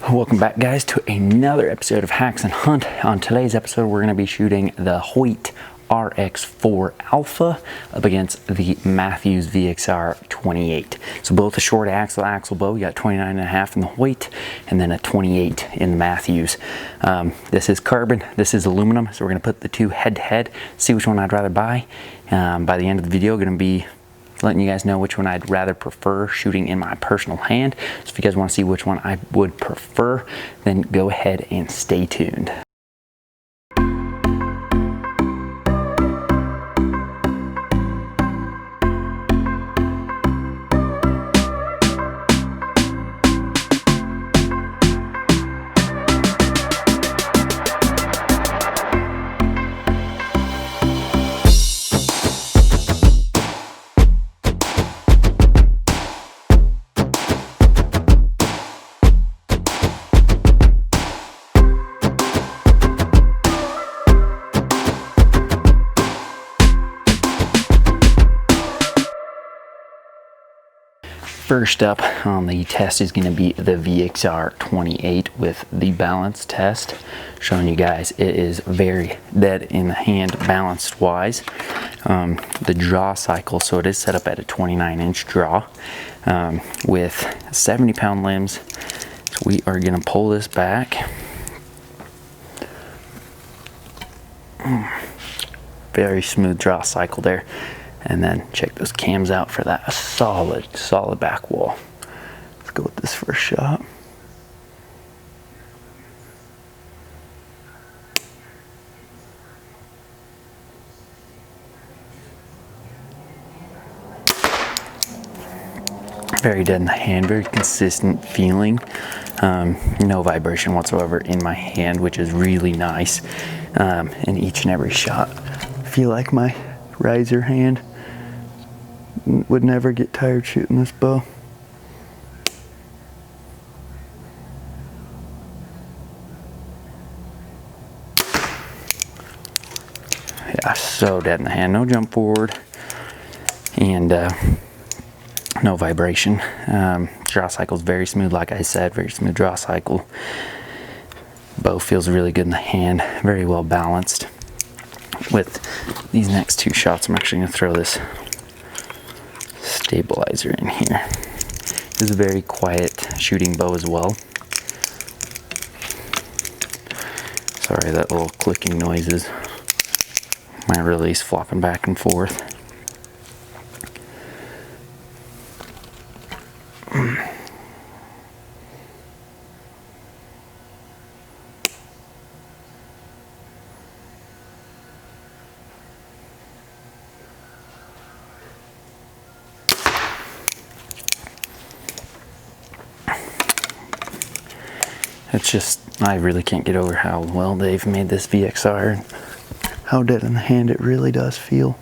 Welcome back, guys, to another episode of Haxenhunt. On today's episode, we're going to be shooting the Hoyt RX-4 Alpha up against the Mathews VXR 28. So both a short axle bow. You got 29.5 in the Hoyt and then a 28 in the Mathews. This is carbon, this is aluminum, so we're going to put the two head to head, see which one I'd rather buy. By the end of the video, going to be letting you guys know which one I'd rather prefer shooting in my personal hand. So if you guys want to see which one I would prefer, then go ahead and stay tuned. First up on the test is going to be the VXR 28 with the balance test, showing you guys it is very dead in the hand balanced wise. The draw cycle, so it is set up at a 29-inch draw with 70-pound limbs. So we are going to pull this back. Very smooth draw cycle there. And then check those cams out for that solid back wall. Let's go with this first shot. Very dead in the hand, very consistent feeling. No vibration whatsoever in my hand, which is really nice. In each and every shot, I feel like my riser hand would never get tired shooting this bow. Yeah, so dead in the hand, no jump forward, and no vibration. Draw cycle is very smooth, like I said, very smooth draw cycle. Bow feels really good in the hand, very well balanced. With these next two shots, I'm actually going to throw this stabilizer in here. This is a very quiet shooting bow as well. Sorry, that little clicking noise is my release flopping back and forth. It's just, I really can't get over how well they've made this VXR and how dead in the hand it really does feel.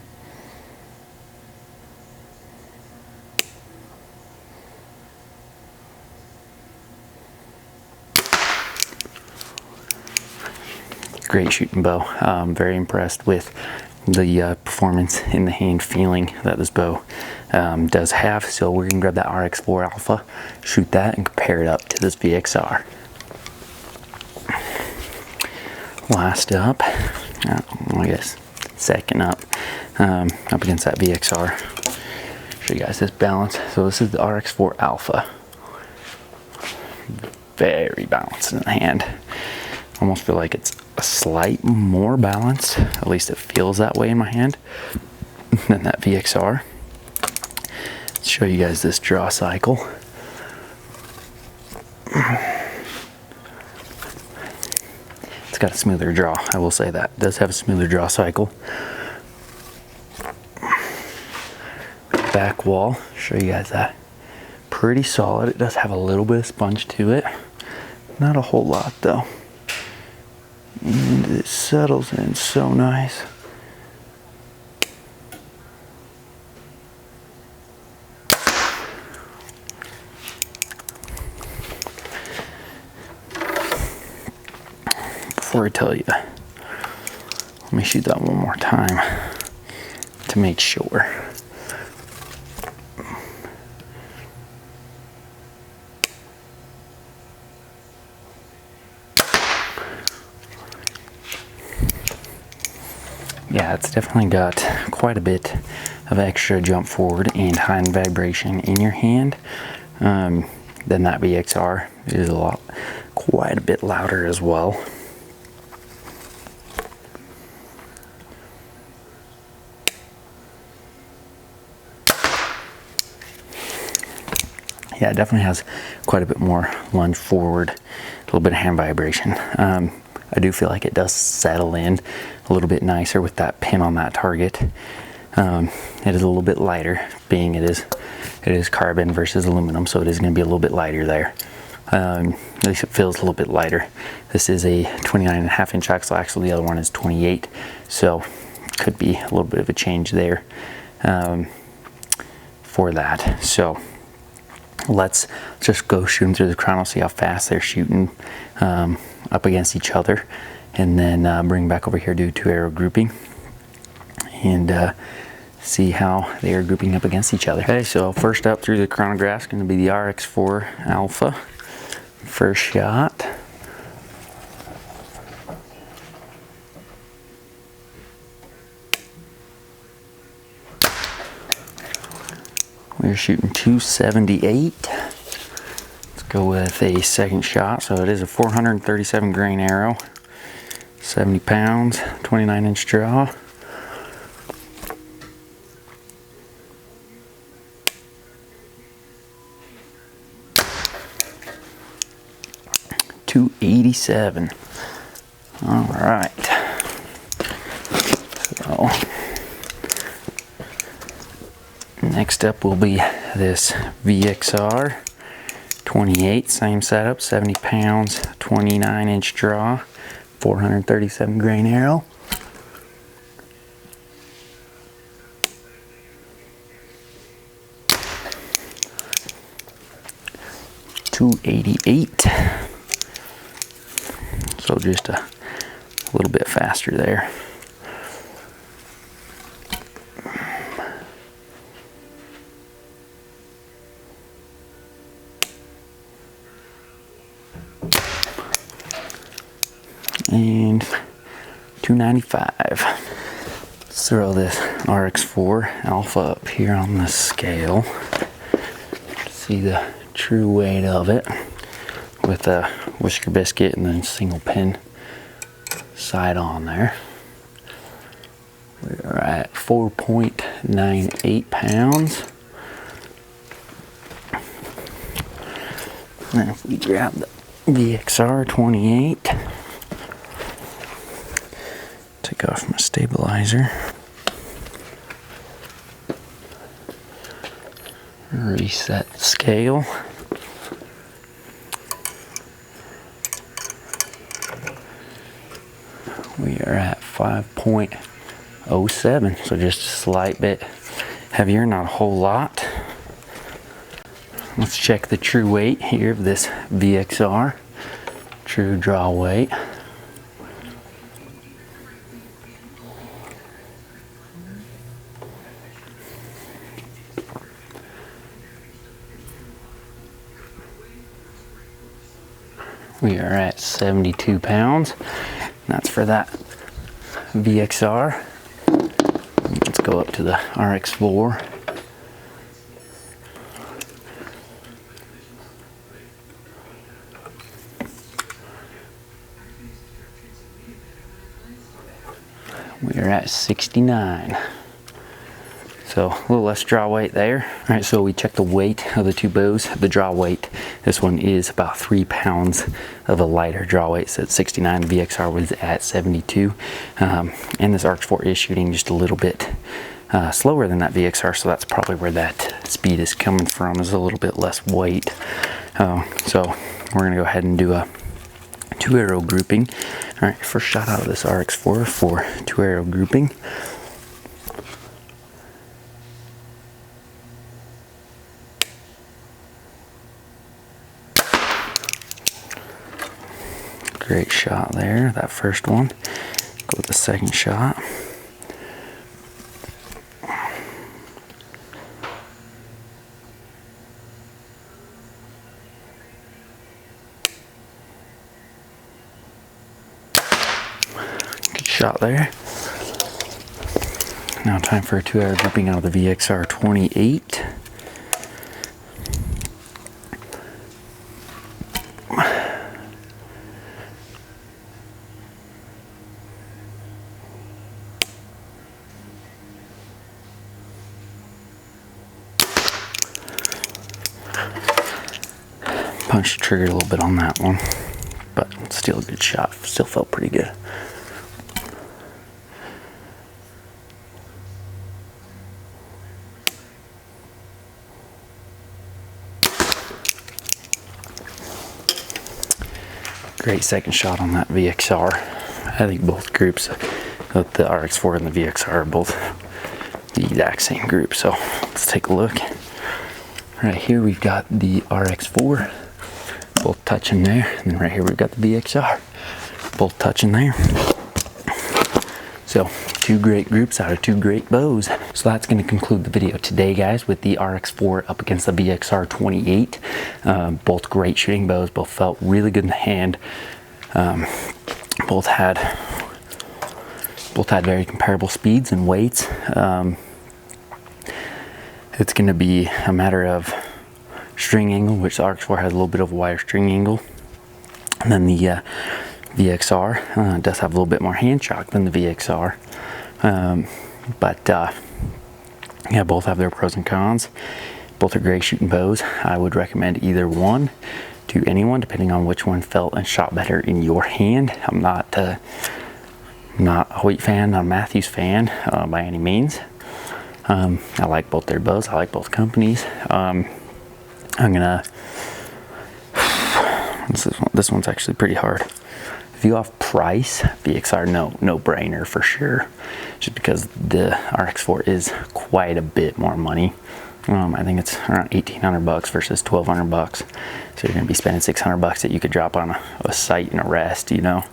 Great shooting bow. I'm very impressed with the performance in the hand feeling that this bow does have. So we're gonna grab that RX-4 Alpha, shoot that, and compare it up to this VXR. Last up, I guess second up, up against that VXR. Show you guys this balance. So this is the RX-4 Alpha. Very balanced in the hand. Almost feel like it's a slight more balanced, at least it feels that way in my hand, than that VXR. Let's show you guys this draw cycle. It's got a smoother draw, I will say that. It does have a smoother draw cycle. Back wall, show you guys that. Pretty solid. It does have a little bit of sponge to it. Not a whole lot though. And it settles in so nice. Before I tell you, let me shoot that one more time to make sure. Yeah, it's definitely got quite a bit of extra jump forward and high vibration in your hand. Then that VXR is quite a bit louder as well. Yeah, it definitely has quite a bit more lunge forward, a little bit of hand vibration. I do feel like it does settle in a little bit nicer with that pin on that target. It is a little bit lighter, being it is carbon versus aluminum, so it is going to be a little bit lighter there. At least it feels a little bit lighter. This is a 29.5-inch axle. The other one is 28, so could be a little bit of a change there for that. So let's just go shoot them through the chrono, see how fast they're shooting up against each other, and then bring back over here, do 2-arrow grouping, and see how they are grouping up against each other. Okay, so first up through the chronograph is going to be the RX-4 Alpha. First shot. We're shooting 278. Let's go with a second shot. So it is a 437 grain arrow, 70 pounds, 29-inch draw. .287. All right. So next up will be this VXR 28, same setup, 70 pounds, 29-inch draw, 437 grain arrow. .288. So just a little bit faster there. And 295. Let's throw this RX-4 Alpha up here on the scale. See the true weight of it with a whisker biscuit and then single pin side on there. We're at 4.98 pounds. And if we grab the VXR 28, take off my stabilizer, reset the scale. We are at 5.07, so just a slight bit heavier, not a whole lot. Let's check the true weight here of this VXR. True draw weight. We are at 72 pounds. That's for that VXR. Let's go up to the RX-4. We are at 69. So a little less draw weight there. All right, so we checked the weight of the two bows. The draw weight, this one is about 3 pounds of a lighter draw weight. So at 69, the VXR was at 72. And this RX-4 is shooting just a little bit slower than that VXR, so that's probably where that speed is coming from, is a little bit less weight. So we're gonna go ahead and do a 2-arrow grouping. All right, first shot out of this RX-4 for 2-arrow grouping. Great shot there, that first one. Go with the second shot. Good shot there. Now time for a 2-hour grouping out of the VXR 28. Punched the trigger a little bit on that one, but still a good shot. Still felt pretty good. Great second shot on that VXR. I think both groups, both the RX-4 and the VXR, are both the exact same group. So let's take a look. Right here we've got the RX-4, both touching there, and then right here we've got the VXR, both touching there. So 2 great groups out of 2 great bows. So that's going to conclude the video today, guys, with the RX-4 up against the VXR 28. Both great shooting bows, both felt really good in the hand. Both had very comparable speeds and weights. It's going to be a matter of string angle, which the RX-4 has a little bit of a wider string angle, and then the VXR does have a little bit more hand shock than the VXR, yeah, both have their pros and cons. Both are great shooting bows. I would recommend either one to anyone, depending on which one felt and shot better in your hand. I'm not a Hoyt fan, not a Mathews fan by any means. I like both their bows. I like both companies. This one's actually pretty hard. If you off price, VXR, no brainer for sure. Just because the RX-4 is quite a bit more money. I think it's around $1,800 versus $1,200. So you're gonna be spending $600 that you could drop on a sight and a rest, you know,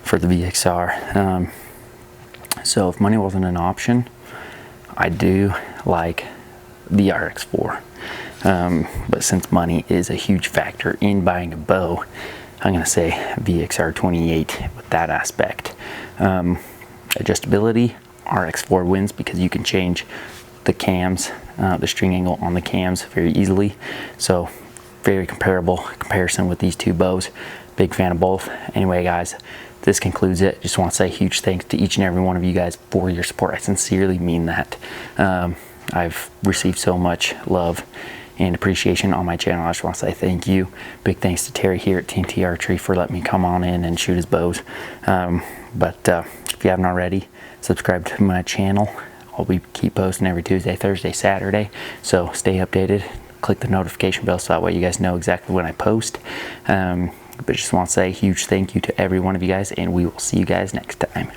for the VXR. So if money wasn't an option, I do like the RX-4. But since money is a huge factor in buying a bow, I'm going to say VXR 28 with that aspect. Adjustability, RX-4 wins because you can change the cams, the string angle on the cams very easily. So very comparable comparison with these 2 bows. Big fan of both. Anyway, guys, this concludes it. Just want to say huge thanks to each and every one of you guys for your support. I sincerely mean that. I've received so much love and appreciation on my channel. I just want to say thank you. Big thanks to Terry here at TNT Archery for letting me come on in and shoot his bows. If you haven't already, subscribe to my channel. I'll keep posting every Tuesday, Thursday, Saturday. So stay updated. Click the notification bell so that way you guys know exactly when I post. But just want to say a huge thank you to every one of you guys, and we will see you guys next time.